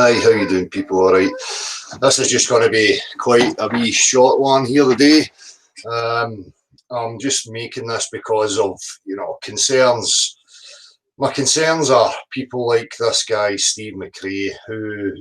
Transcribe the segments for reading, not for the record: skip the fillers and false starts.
Hi, how you doing, people? All right. This is just going to be quite a wee short one here today. I'm just making this because of, concerns. My concerns are people like this guy, Steve Mcrae, who,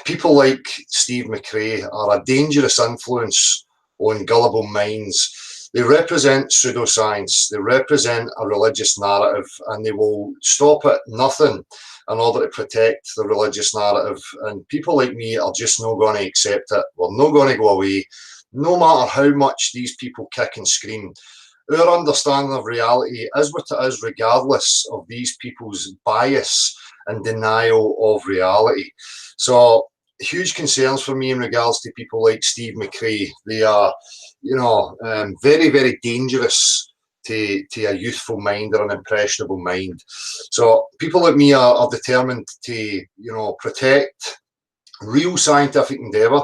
people like Steve Mcrae are a dangerous influence on gullible minds. They represent pseudoscience, they represent a religious narrative, and they will stop at nothing in order to protect the religious narrative. And people like me are just not going to accept it. We're not going to go away, no matter how much these people kick and scream. Our understanding of reality is what it is, regardless of these people's bias and denial of reality. So, huge concerns for me in regards to people like Steve Mcrae. They are, very, very dangerous to a youthful mind or an impressionable mind. So, people like me are determined to, protect real scientific endeavour,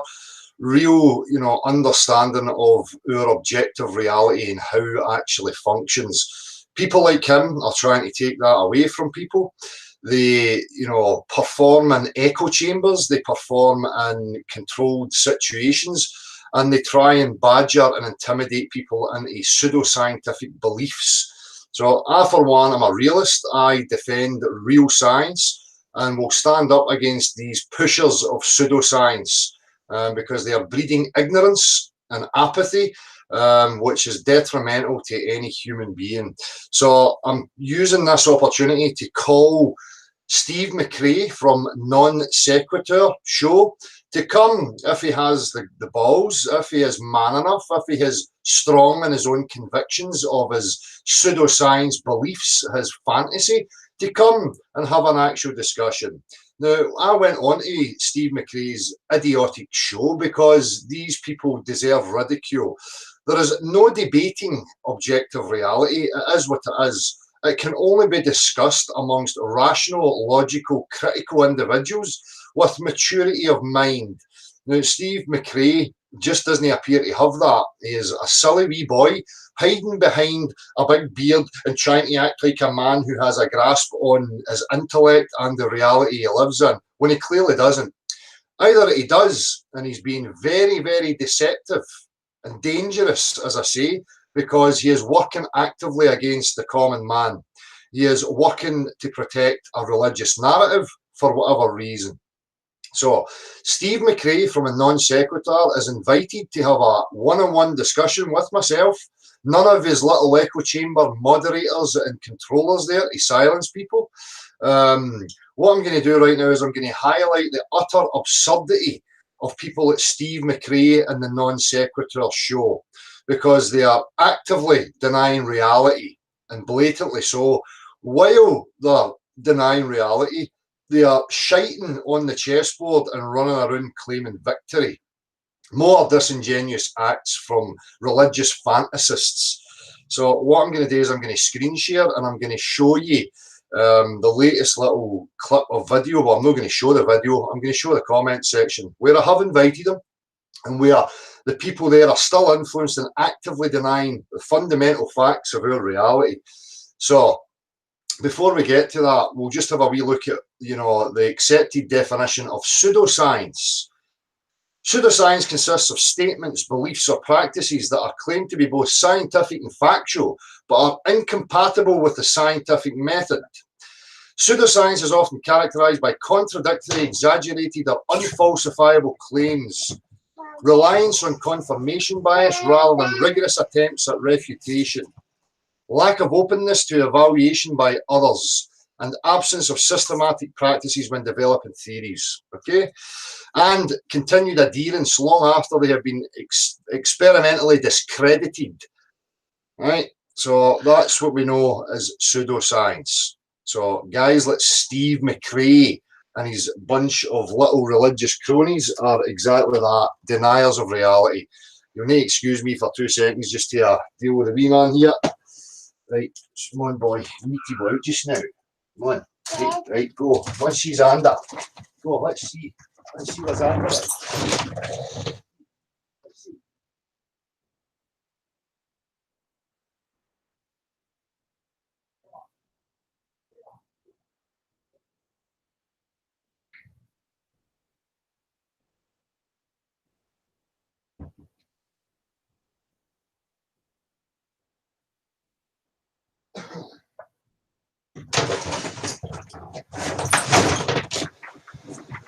real, understanding of our objective reality and how it actually functions. People like him are trying to take that away from people. They, perform in echo chambers, they perform in controlled situations, and they try and badger and intimidate people into pseudoscientific beliefs. So I, for one, am a realist. I defend real science and will stand up against these pushers of pseudoscience. Because they are breeding ignorance and apathy, which is detrimental to any human being. So I'm using this opportunity to call Steve Mcrae from Non Sequitur Show to come, if he has the balls, if he is man enough, if he is strong in his own convictions of his pseudoscience beliefs, his fantasy, to come and have an actual discussion. Now, I went on to Steve Mcrae's idiotic show because these people deserve ridicule. There is no debating objective reality. It is what it is. It can only be discussed amongst rational, logical, critical individuals with maturity of mind. Now, Steve Mcrae just doesn't appear to have that. He is a silly wee boy hiding behind a big beard and trying to act like a man who has a grasp on his intellect and the reality he lives in, when he clearly doesn't. Either he does, and he's being very, very deceptive and dangerous, as I say, because he is working actively against the common man. He is working to protect a religious narrative for whatever reason. So, Steve Mcrae from a Non Sequitur is invited to have a one-on-one discussion with myself. None of his little echo chamber moderators and controllers there to silence people. What I'm going to do right now is I'm going to highlight the utter absurdity of people like Steve Mcrae and the Non Sequitur Show, because they are actively denying reality, and blatantly so. While they're denying reality, they are shiting on the chessboard and running around claiming victory. More disingenuous acts from religious fantasists. So what I'm going to do is I'm going to screen share and I'm going to show you the latest little clip of video. Well, I'm not going to show the video. I'm going to show the comment section where I have invited them and where the people there are still influenced and actively denying the fundamental facts of our reality. So before we get to that, we'll just have a wee look at, the accepted definition of pseudoscience. Pseudoscience consists of statements, beliefs, or practices that are claimed to be both scientific and factual, but are incompatible with the scientific method. Pseudoscience is often characterized by contradictory, exaggerated, or unfalsifiable claims, reliance on confirmation bias rather than rigorous attempts at refutation, lack of openness to evaluation by others, and absence of systematic practices when developing theories, okay? And continued adherence long after they have been experimentally discredited, right? So that's what we know as pseudoscience. So guys like Steve Mcrae and his bunch of little religious cronies are exactly that, deniers of reality. You'll need to excuse me for 2 seconds just to deal with the wee man here. Right, come on, boy. You need to go out just now. Come on. Right, go. Once she's under. Go, let's see. Let's see what's under it. Let's see.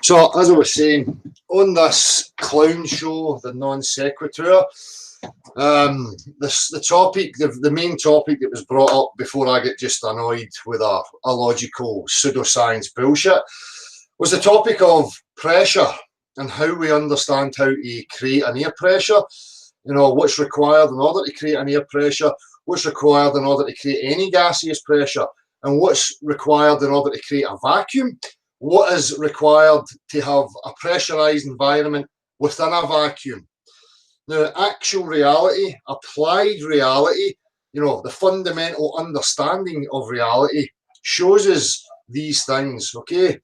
So, as I was saying, on this clown show, the non sequitur, the main topic that was brought up before I get just annoyed with a illogical pseudoscience bullshit was the topic of pressure and how we understand how to create an air pressure, what's required in order to create an air pressure, what's required in order to create any gaseous pressure, and what's required in order to create a vacuum. What is required to have a pressurized environment within a vacuum? Now, actual reality, applied reality, the fundamental understanding of reality shows us these things, okay?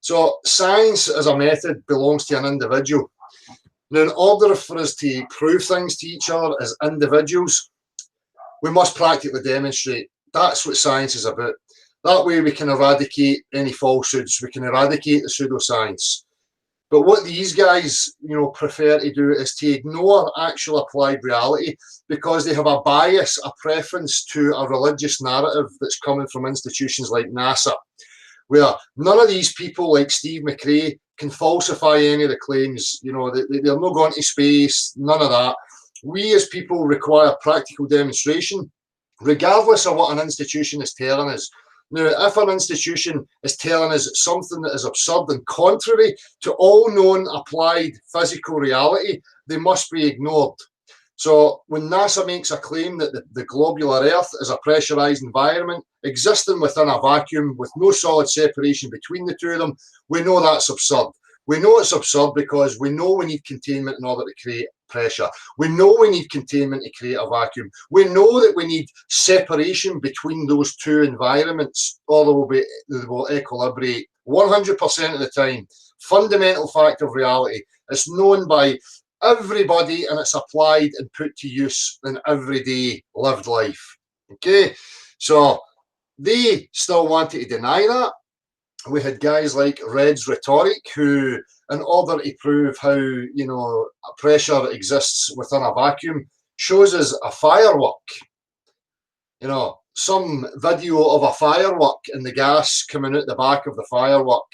So science as a method belongs to an individual. Now, in order for us to prove things to each other as individuals, we must practically demonstrate. That's what science is about. That way we can eradicate any falsehoods. We can eradicate the pseudoscience. But what these guys, prefer to do is to ignore actual applied reality because they have a bias, a preference to a religious narrative that's coming from institutions like NASA, where none of these people like Steve Mcrae can falsify any of the claims. They're not going to space, none of that. We as people require practical demonstration, regardless of what an institution is telling us. Now, if an institution is telling us something that is absurd and contrary to all known applied physical reality, they must be ignored. So when NASA makes a claim that the globular Earth is a pressurized environment existing within a vacuum with no solid separation between the two of them, we know that's absurd. We know it's absurd because we know we need containment in order to create pressure. We know we need containment to create a vacuum. We know that we need separation between those two environments, or they will equilibrate 100% of the time. Fundamental fact of reality. It's known by everybody and it's applied and put to use in everyday lived life. Okay, so they still wanted to deny that. We had guys like Red's Rhetoric who, in order to prove how, pressure exists within a vacuum, shows us a firework. Some video of a firework and the gas coming out the back of the firework.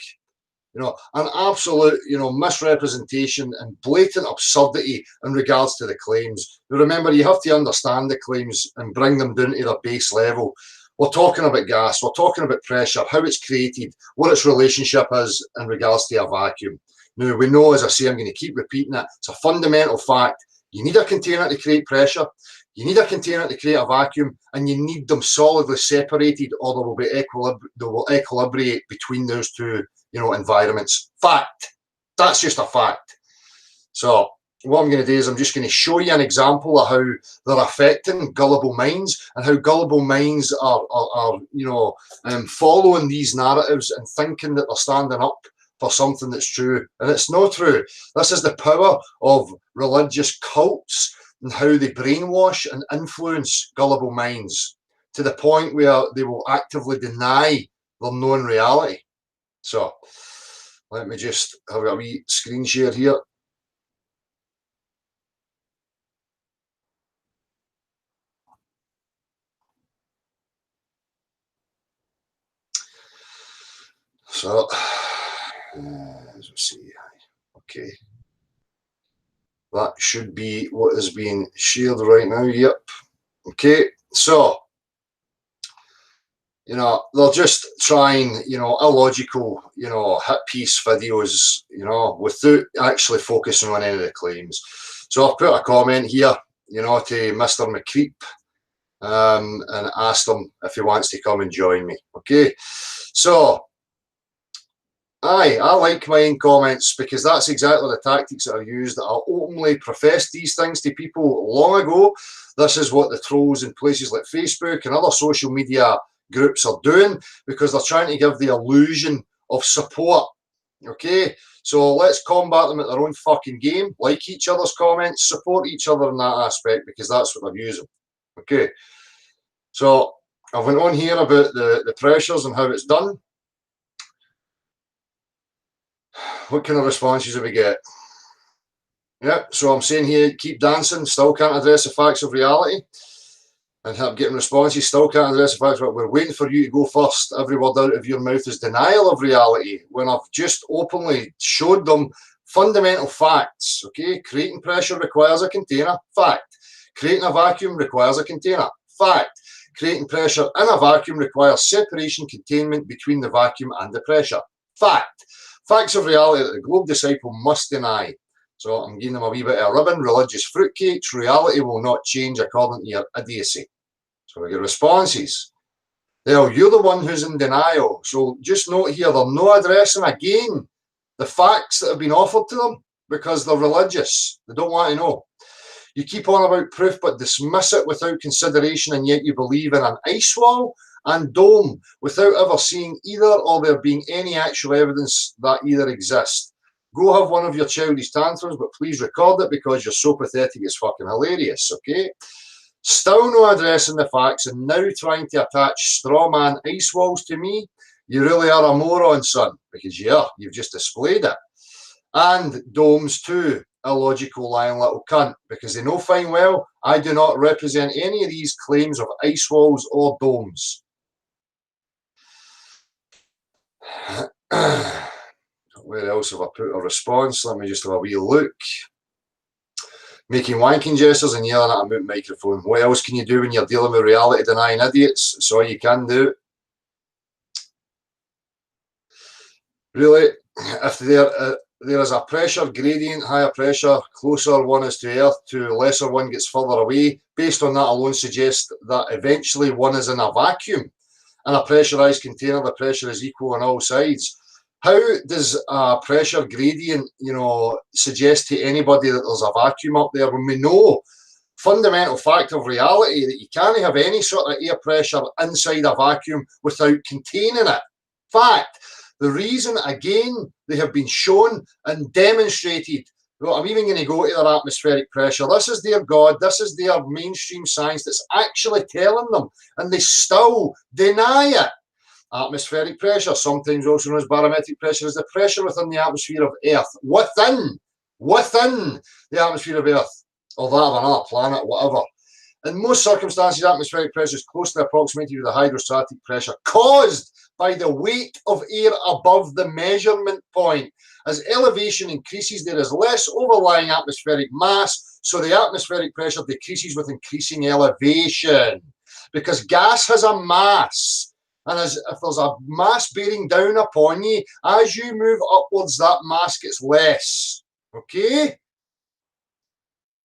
An absolute, misrepresentation and blatant absurdity in regards to the claims. Now remember, you have to understand the claims and bring them down to their base level. We're talking about gas, we're talking about pressure, how it's created, what its relationship is in regards to a vacuum. Now, we know, as I say, I'm going to keep repeating it, it's a fundamental fact. You need a container to create pressure, you need a container to create a vacuum, and you need them solidly separated or they will equilibrate between those two, environments. Fact. That's just a fact. So what I'm going to do is I'm just going to show you an example of how they're affecting gullible minds and how gullible minds are following these narratives and thinking that they're standing up for something that's true. And it's not true. This is the power of religious cults and how they brainwash and influence gullible minds to the point where they will actively deny their known reality. So let me just have a wee screen share here. So, let's see. Okay. That should be what is being shared right now. Yep. Okay. So, they're just trying, illogical, hit piece videos, without actually focusing on any of the claims. So I've put a comment here, to Mr. Mcrae, and asked him if he wants to come and join me. Okay. So, I like my own comments because that's exactly the tactics that are used. I openly professed these things to people long ago. This is what the trolls in places like Facebook and other social media groups are doing because they're trying to give the illusion of support. Okay, so let's combat them at their own fucking game. Like each other's comments, support each other in that aspect because that's what they're using. Okay, so I went on here about the pressures and how it's done. What kind of responses do we get? Yep, so I'm saying here, keep dancing, still can't address the facts of reality. and I'm getting responses, still can't address the fact that we're waiting for you to go first. Every word out of your mouth is denial of reality, when I've just openly showed them fundamental facts. Okay, creating pressure requires a container. Fact. Creating a vacuum requires a container. Fact. Creating pressure in a vacuum requires separation, containment between the vacuum and the pressure. Fact. Facts of reality that the Globe Disciple must deny. So I'm giving them a wee bit of ribbon, religious fruitcakes. Reality will not change according to your idiocy. So we get responses. Well, you're the one who's in denial. So just note here, they're not addressing again the facts that have been offered to them because they're religious. They don't want to know. You keep on about proof but dismiss it without consideration, and yet you believe in an ice wall and dome without ever seeing either or there being any actual evidence that either exist. Go have one of your childish tantrums, but please record it because you're so pathetic it's fucking hilarious, okay? Still no addressing the facts and now trying to attach straw man ice walls to me. You really are a moron, son, because yeah, you've just displayed it. And domes too, illogical lying little cunt, because they know fine well I do not represent any of these claims of ice walls or domes. Where else have I put a response? Let me just have a wee look. Making wanking gestures and yelling at a mute microphone. What else can you do when you're dealing with reality denying idiots? That's all you can do. Really, if there is a pressure gradient, higher pressure, closer one is to Earth, to lesser one gets further away. Based on that alone suggests that eventually one is in a vacuum. In a pressurized container, the pressure is equal on all sides. How does a pressure gradient, suggest to anybody that there's a vacuum up there when we know fundamental fact of reality that you can't have any sort of air pressure inside a vacuum without containing it? Fact. The reason, again, they have been shown and demonstrated. Well, I'm even going to go to their atmospheric pressure. This is their God. This is their mainstream science that's actually telling them, and they still deny it. Atmospheric pressure, sometimes also known as barometric pressure, is the pressure within the atmosphere of Earth, within the atmosphere of Earth, or that of another planet, whatever. In most circumstances, atmospheric pressure is closely approximated with the hydrostatic pressure caused by the weight of air above the measurement point. As elevation increases, there is less overlying atmospheric mass, so the atmospheric pressure decreases with increasing elevation. Because gas has a mass, and if there's a mass bearing down upon you, as you move upwards, that mass gets less. Okay?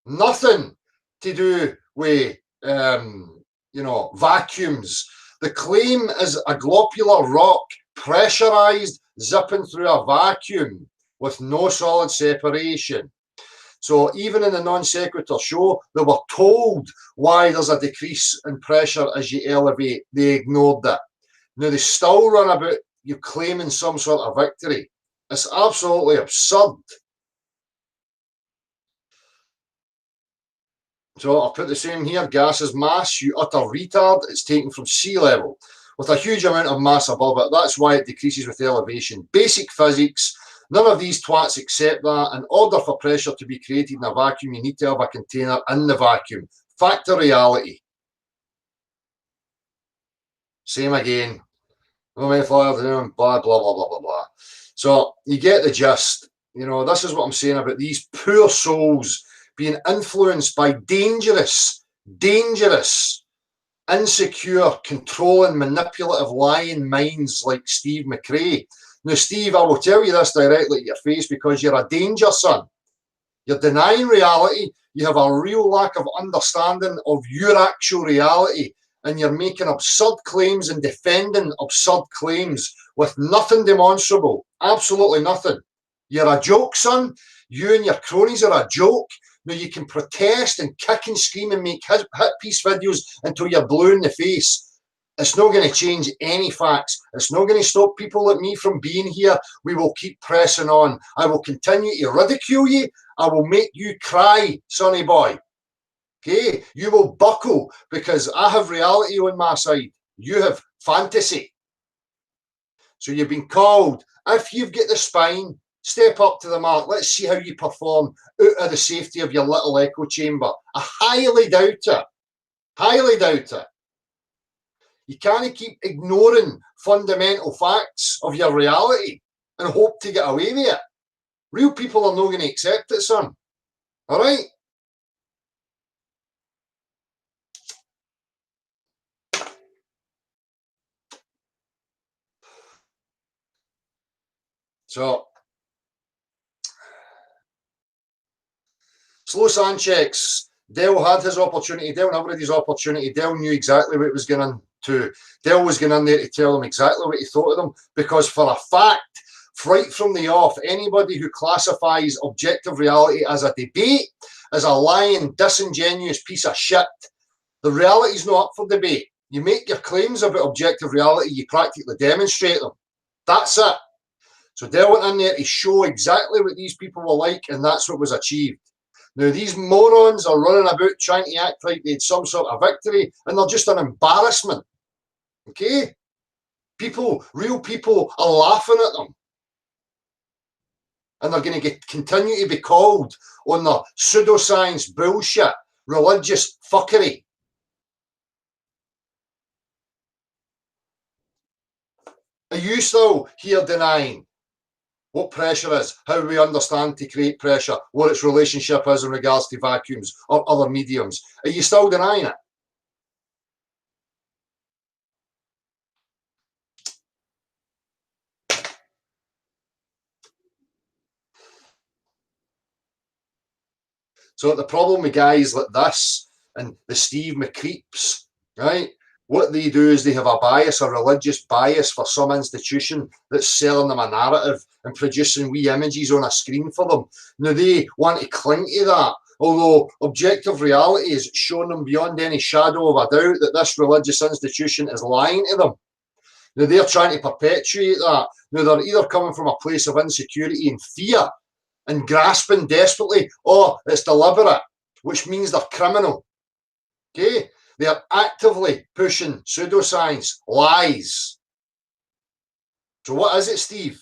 Nothing to do with, vacuums. The claim is a globular rock, pressurized, zipping through a vacuum with no solid separation. So even in the non sequitur show, they were told why there's a decrease in pressure as you elevate. They ignored that. Now they still run about you claiming some sort of victory. It's absolutely absurd. So I'll put the same here. Gas is mass, you utter retard. It's taken from sea level with a huge amount of mass above it. That's why it decreases with elevation. Basic physics. None of these twats accept that. In order for pressure to be created in a vacuum, you need to have a container in the vacuum. Fact or reality? Same again. No blah, blah, blah, blah, blah, blah. So you get the gist. This is what I'm saying about these poor souls being influenced by dangerous, insecure, controlling, manipulative, lying minds like Steve Mcrae. Now, Steve, I will tell you this directly to your face because you're a danger, son. You're denying reality. You have a real lack of understanding of your actual reality, and you're making absurd claims and defending absurd claims with nothing demonstrable. Absolutely nothing. You're a joke, son. You and your cronies are a joke. Now you can protest and kick and scream and make hit piece videos until you're blue in the face. It's not going to change any facts. It's not going to stop people like me from being here. We will keep pressing on. I will continue to ridicule you. I will make you cry, sonny boy. Okay? You will buckle because I have reality on my side. You have fantasy. So you've been called. If you've got the spine, step up to the mark. Let's see how you perform out of the safety of your little echo chamber. I highly doubt it. Highly doubt it. You can't keep ignoring fundamental facts of your reality and hope to get away with it. Real people are not going to accept it, son. All right? So, slow sand checks. Dell had his opportunity. Dell never had his opportunity. Dell knew exactly what it was going to. Dell was going in there to tell them exactly what he thought of them, because for a fact, right from the off, anybody who classifies objective reality as a debate is a lying, disingenuous piece of shit. The reality is not up for debate. You make your claims about objective reality, you practically demonstrate them. That's it. So Dell went in there to show exactly what these people were like, and that's what was achieved. Now, these morons are running about trying to act like they had some sort of victory, and they're just an embarrassment. Okay? People, real people, are laughing at them. And they're going to continue to be called on the pseudoscience bullshit, religious fuckery. Are you still here denying what pressure is, how we understand to create pressure, what its relationship is in regards to vacuums or other mediums? Are you still denying it? So the problem with guys like this and the Steve McCreeps, right? What they do is they have a bias, a religious bias for some institution that's selling them a narrative and producing wee images on a screen for them. Now they want to cling to that, although objective reality has shown them beyond any shadow of a doubt that this religious institution is lying to them. Now they're trying to perpetuate that. Now they're either coming from a place of insecurity and fear and grasping desperately, or it's deliberate, which means they're criminal. Okay? They're actively pushing pseudoscience, lies. So what is it, Steve?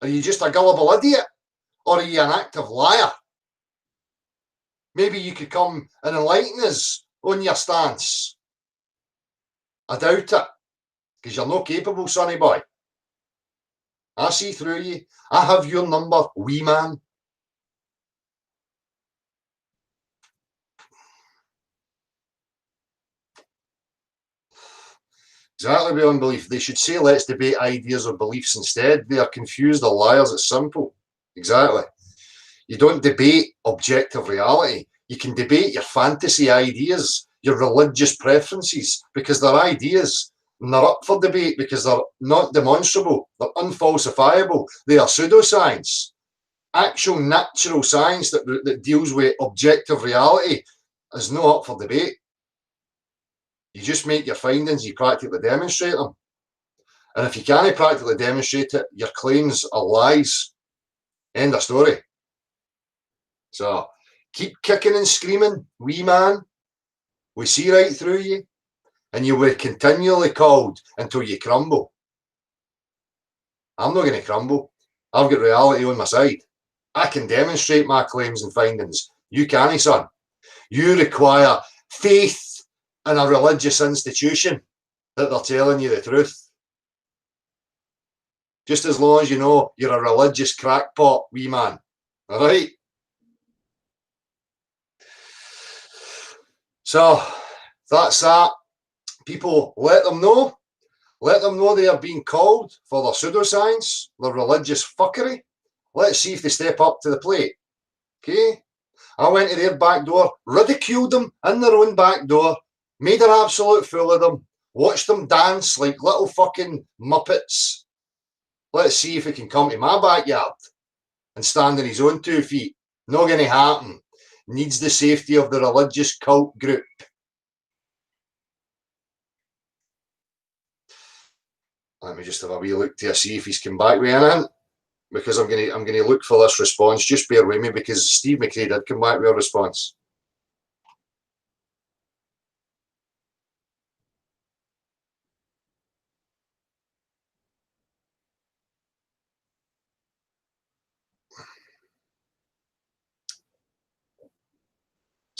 Are you just a gullible idiot? Or are you an active liar? Maybe you could come and enlighten us on your stance. I doubt it, because you're not capable, sonny boy. I see through you. I have your number, wee man. Exactly beyond belief. They should say, let's debate ideas or beliefs instead. They are confused or liars. It's simple. Exactly. You don't debate objective reality. You can debate your fantasy ideas, your religious preferences, because they're ideas. And they're up for debate because they're not demonstrable. They're unfalsifiable. They are pseudoscience. Actual natural science that deals with objective reality is not up for debate. You just make your findings, you practically demonstrate them. And if you can't practically demonstrate it, your claims are lies. End of story. So keep kicking and screaming, wee man. We see right through you, and you will continually called until you crumble. I'm not going to crumble. I've got reality on my side. I can demonstrate my claims and findings. You can't, son. You require faith in a religious institution that they're telling you the truth. Just as long as you know you're a religious crackpot, wee man. All right? So that's that. People, let them know. Let them know they are being called for their pseudoscience, their religious fuckery. Let's see if they step up to the plate. Okay? I went to their back door, ridiculed them in their own back door, made an absolute fool of them, watched them dance like little fucking muppets. Let's see if he can come to my backyard and stand on his own 2 feet. Not going to happen. Needs the safety of the religious cult group. Let me just have a wee look to see if he's come back with anything, because I'm gonna look for this response. Just bear with me, because Steve Mcrae did come back with a response.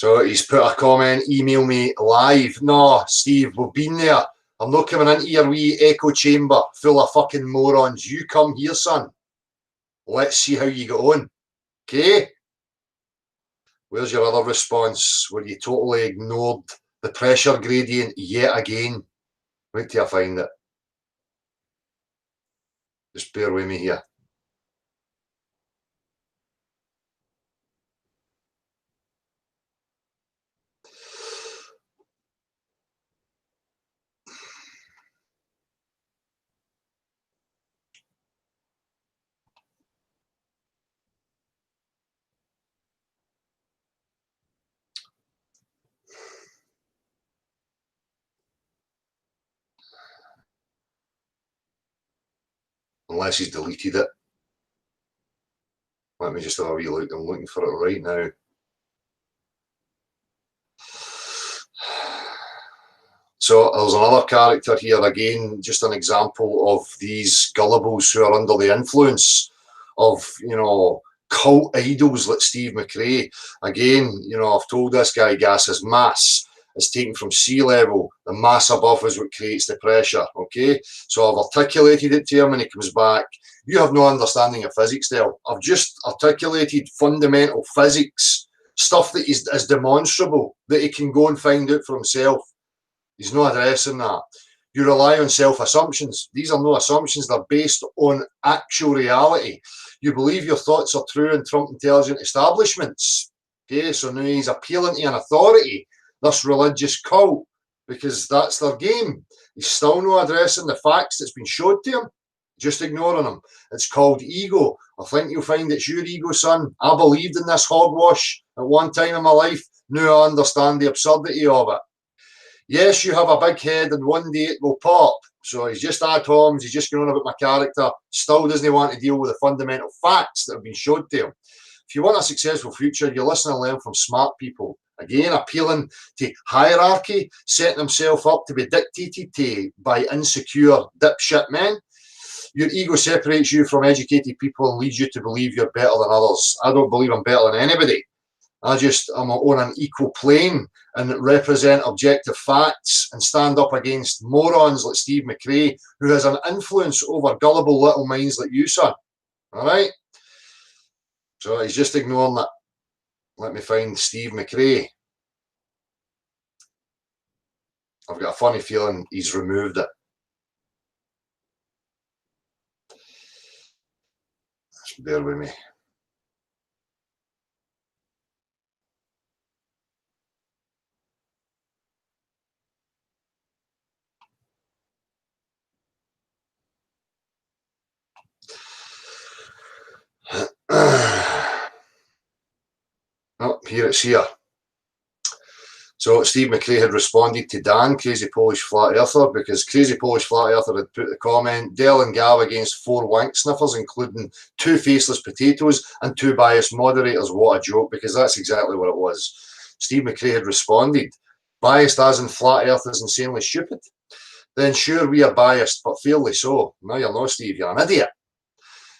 So he's put a comment, email me live. No, Steve, we've been there. I'm not coming into your wee echo chamber full of fucking morons. You come here, son. Let's see how you get on. Okay? Where's your other response where you totally ignored the pressure gradient yet again? Wait till I find it. Just bear with me here. Unless he's deleted it. Let me just have a wee look. I'm looking for it right now. So there's another character here again, just an example of these gullibles who are under the influence of, you know, cult idols like Steve Mcrae. Again, you know, I've told this guy gases mass is taken from sea level. The mass above is what creates the pressure, okay? So I've articulated it to him and he comes back. You have no understanding of physics, Dale. I've just articulated fundamental physics, stuff that is demonstrable, that he can go and find out for himself. He's not addressing that. You rely on self-assumptions. These are no assumptions. They're based on actual reality. You believe your thoughts are true in Trump intelligent establishments. Okay, so now he's appealing to an authority, this religious cult, because that's their game. He's still not addressing the facts that's been showed to him, just ignoring them. It's called ego. I think you'll find it's your ego, son. I believed in this hogwash at one time in my life. Now I understand the absurdity of it. Yes, you have a big head and one day it will pop. So he's just ad homs, he's just going on about my character, still doesn't want to deal with the fundamental facts that have been showed to him. If you want a successful future, you listen and learn from smart people. Again, appealing to hierarchy, setting himself up to be dictated to by insecure dipshit men. Your ego separates you from educated people and leads you to believe you're better than others. I don't believe I'm better than anybody. I'm on an equal plane and represent objective facts and stand up against morons like Steve Mcrae, who has an influence over gullible little minds like you, son. All right? So he's just ignoring that. Let me find Steve Mcrae. I've got a funny feeling he's removed it. Just bear with me. Oh, here it's here. So Steve Mcrae had responded to Dan, Crazy Polish Flat Earther, because Crazy Polish Flat Earther had put the comment, Dell and Gav against 4 wank sniffers, including 2 faceless potatoes and 2 biased moderators. What a joke, because that's exactly what it was. Steve Mcrae had responded, biased as in flat earth is insanely stupid. Then sure, we are biased, but fairly so. No, you're not, Steve, you're an idiot.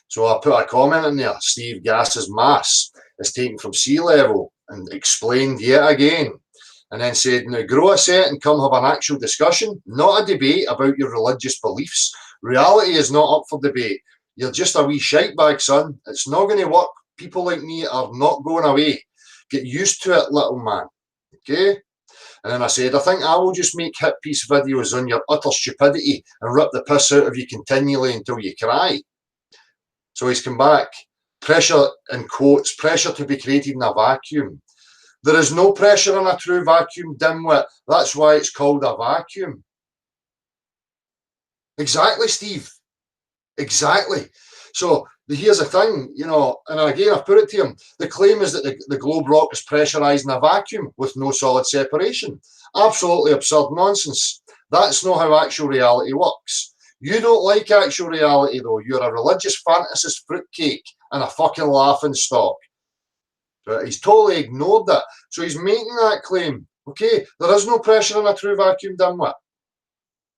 So I put a comment in there, Steve gas's mass is taken from sea level, and explained yet again. And then said, now grow a set and come have an actual discussion, not a debate about your religious beliefs. Reality is not up for debate. You're just a wee shite bag, son. It's not going to work. People like me are not going away. Get used to it, little man. Okay? And then I said, I think I will just make hit piece videos on your utter stupidity and rip the piss out of you continually until you cry. So he's come back. Pressure, in quotes, pressure to be created in a vacuum. There is no pressure in a true vacuum, dimwit. That's why it's called a vacuum. Exactly, Steve. Exactly. So here's the thing, you know, and again, I've put it to him. The claim is that the globe rock is pressurized in a vacuum with no solid separation. Absolutely absurd nonsense. That's not how actual reality works. You don't like actual reality, though. You're a religious fantasist fruitcake and a fucking laughing stock. But he's totally ignored that. So he's making that claim. Okay, there is no pressure in a true vacuum, dimwit.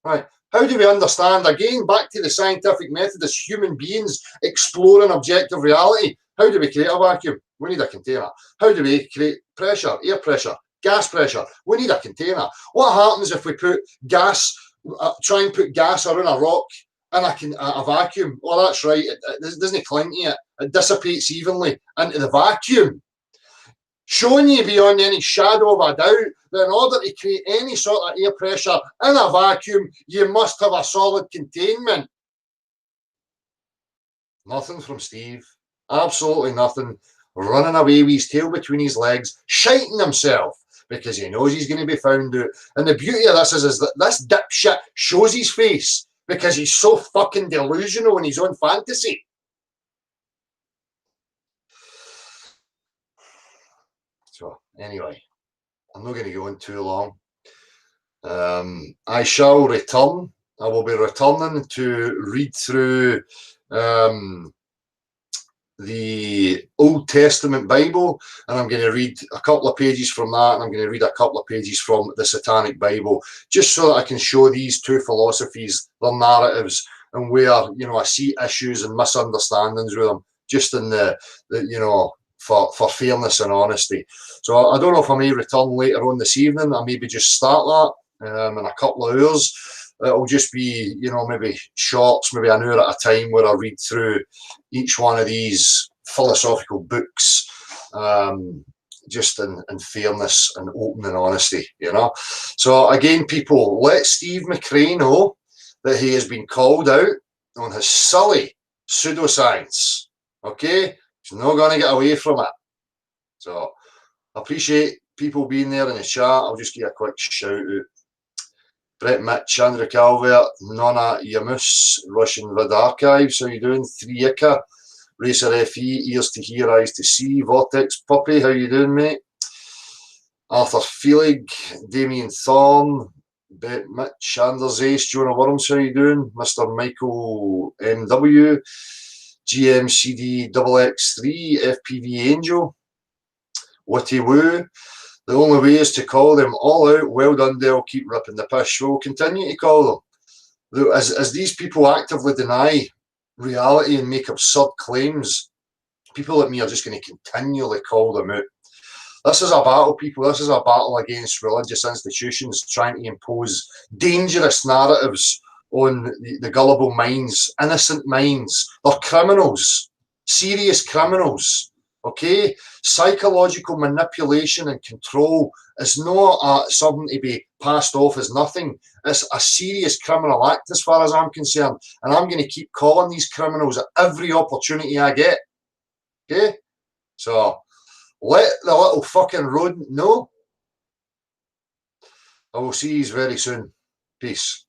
Right. How do we understand, again, back to the scientific method, as human beings exploring objective reality? How do we create a vacuum? We need a container. How do we create pressure? Air pressure, gas pressure. We need a container. What happens if we put gas, try and put gas around a rock in a vacuum? Well, that's right. It doesn't cling to it. It dissipates evenly into the vacuum. Showing you beyond any shadow of a doubt that in order to create any sort of air pressure in a vacuum, you must have a solid containment. Nothing from Steve. Absolutely nothing. Running away with his tail between his legs, shiting himself because he knows he's going to be found out. And the beauty of this is that this dipshit shows his face because he's so fucking delusional in his own fantasy. So, anyway, I'm not going to go on too long. I shall return. I will be returning to read through the Old Testament Bible, and I'm going to read a couple of pages from that, and I'm going to read a couple of pages from the Satanic Bible, just so that I can show these two philosophies, their narratives, and where, you know, I see issues and misunderstandings with them, just in the you know, for fairness and honesty. So I don't know if I may return later on this evening. I maybe just start that in a couple of hours. It'll just be, you know, maybe shorts, maybe an hour at a time, where I read through each one of these philosophical books, just in fairness and open and honesty, you know. So again, people, let Steve Mcrae know that he has been called out on his silly pseudoscience. Okay, he's not going to get away from it. So I appreciate people being there in the chat. I'll just give a quick shout out. Brett Mitch, Andrew Calvert, Nona Yamus, Russian Vid Archives, how you doing? 3ika, Racer FE, Ears to Hear, Eyes to See, Vortex Puppy, how you doing, mate? Arthur Feelig, Damien Thorne, Brett Mitch, Anders Ace, Jonah Worms, how you doing? Mr. Michael MW, GMCD XX3, FPV Angel, Witty Woo. The only way is to call them all out. Well done, Dale. Keep ripping the piss. We'll continue to call them. As these people actively deny reality and make absurd claims, people like me are just going to continually call them out. This is a battle, people. This is a battle against religious institutions trying to impose dangerous narratives on the gullible minds, innocent minds. They're criminals, serious criminals. Okay, psychological manipulation and control is not something to be passed off as nothing. It's a serious criminal act as far as I'm concerned, and I'm going to keep calling these criminals at every opportunity I get. Okay, so let the little fucking rodent know. I will see you very soon. Peace.